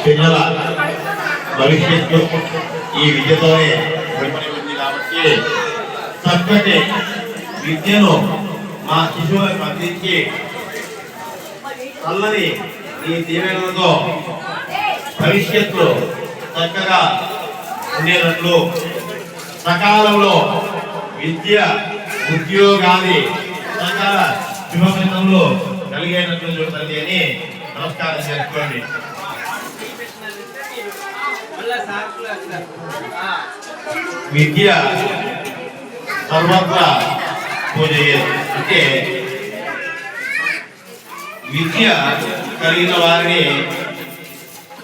పిల్లల భవిష్యత్తు ఈ విద్యతోనే ముడిపడి ఉంది కాబట్టి చక్కటి విద్యను మా శిశువులకు అందించి చల్లని ఈ దీవెనలతో భవిష్యత్తులో చక్కగా ఉండేటట్లు సకాలంలో విద్య ఉద్యోగాన్ని సకాల శుభఫలితంలో కలిగేటట్లు చూడండి అని నమస్కారం చేసుకోండి. విద్య సర్వత్ర పూజ అంటే విద్య కలిగిన వారిని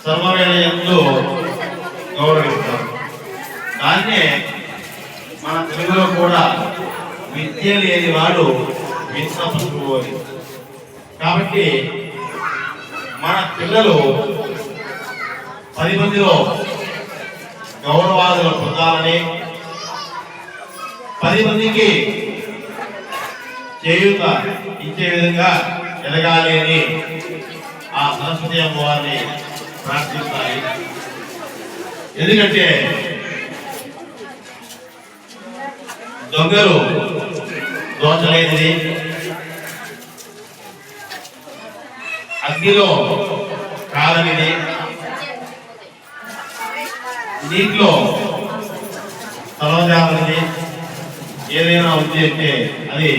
సర్వవేళయంలో గౌరవిస్తారు. దాన్నే మన తెలుగులో కూడా విద్య లేని వాడు విద్య పట్టుకోవాలి. కాబట్టి మన పిల్లలు 10 మందిలో గౌరవాదులు పొందాలని 10 మందికి చేయూత ఇచ్చే విధంగా ఎదగాలి అని ఆ సరస్వతి అమ్మవారిని ప్రార్థిస్తాయి. ఎందుకంటే దొంగలు దోచలేనిది, అగ్నిలో కాలనిది, నీటిలో తలవజాలనిది ఏదైనా ఉంది అంటే అది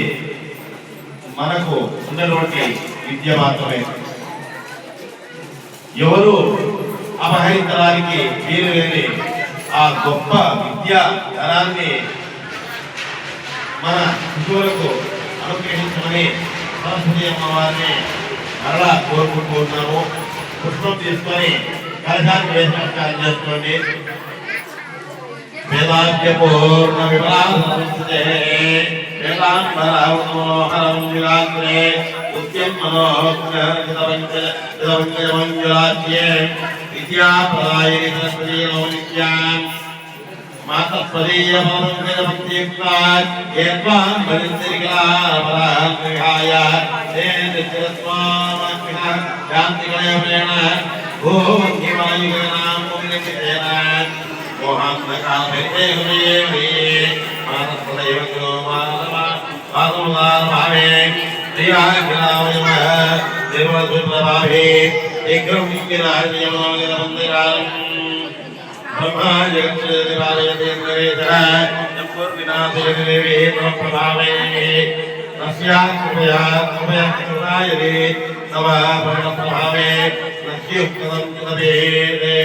మనకు ఉన్నటువంటి విద్య మాత్రమే. ఎవరు అపహరించడానికి వీలు లేని ఆ గొప్ప విద్యా ధనాన్ని మన శిశువులకు అనుగ్రహించమని సరస్వతి అమ్మవారిని మరలా కోరుకుంటూ ఉన్నాము. పుష్పం తీసుకొని కలశాన్ని వేసి నమస్కారం చేసుకోండి. వేదాంత్యపూర్ణ వివరాంతే వేదాంతరావనోహరం విరాత్రే ఉద్యం మనోహరమంజలాచ్యే విద్యాప్రదాయని సరస్వతీ నమోనిత్యాం మాతస్పదీయ భక్తియుక్తాత్ ఏత్వాన్ బలిందరికలారపరాన్ విహాయ తేనచిరస్వామః శాంతికళేన ఓం హిమాయుగనాం ఓంనికేన మోహాంతకాలే హృదయే మాతస్పదైవో మాతముదాభావే శ్రీరాఘవాయ దేవసుప్రభావే ఏకం విరాజయమోగరమందిరాం ब्रह्मा जगत्सृष्टिपालयतेन्द्रवेदः चम्पूर्विनाशयतिदेवी प्रभावे नस्याः कृपया कृतायते तव प्रणप्रभावे नस्युक्तं चितवेदे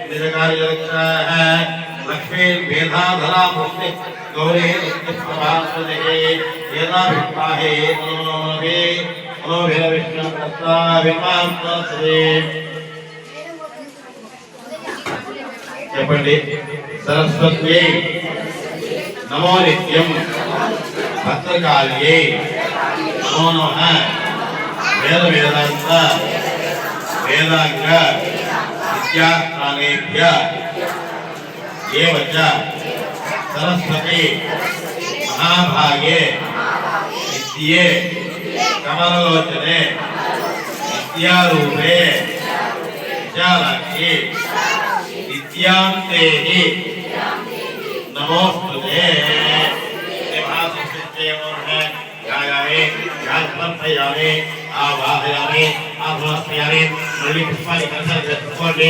निजकार्यरक्षाः लक्ष्मीर्मेधाधरा भूते गौरी नित्यप्रभास्वते येनाभिप्राहे मनोभे मनोभिरविष्णुप्रस्ताभिमां तस्ते చెప్పండి. సరస్వత్యై నమో నిత్యం భద్రకాళ్యై నమో నమః వేద వేదాంత వేదాంగ విద్యాస్థానేభ్య ఏవ చ సరస్వతి మహాభాగే విద్యే కమలలోచనే విద్యారూపే విశాలాక్షి విద్యాంతేహి నమోస్తుతే ధ్యాయామి ధ్యానమర్పయామి ఆవాహయామి ఆవాహయామి మళ్ళీ పుష్పాన్ని కలశాలు పెట్టుకోండి.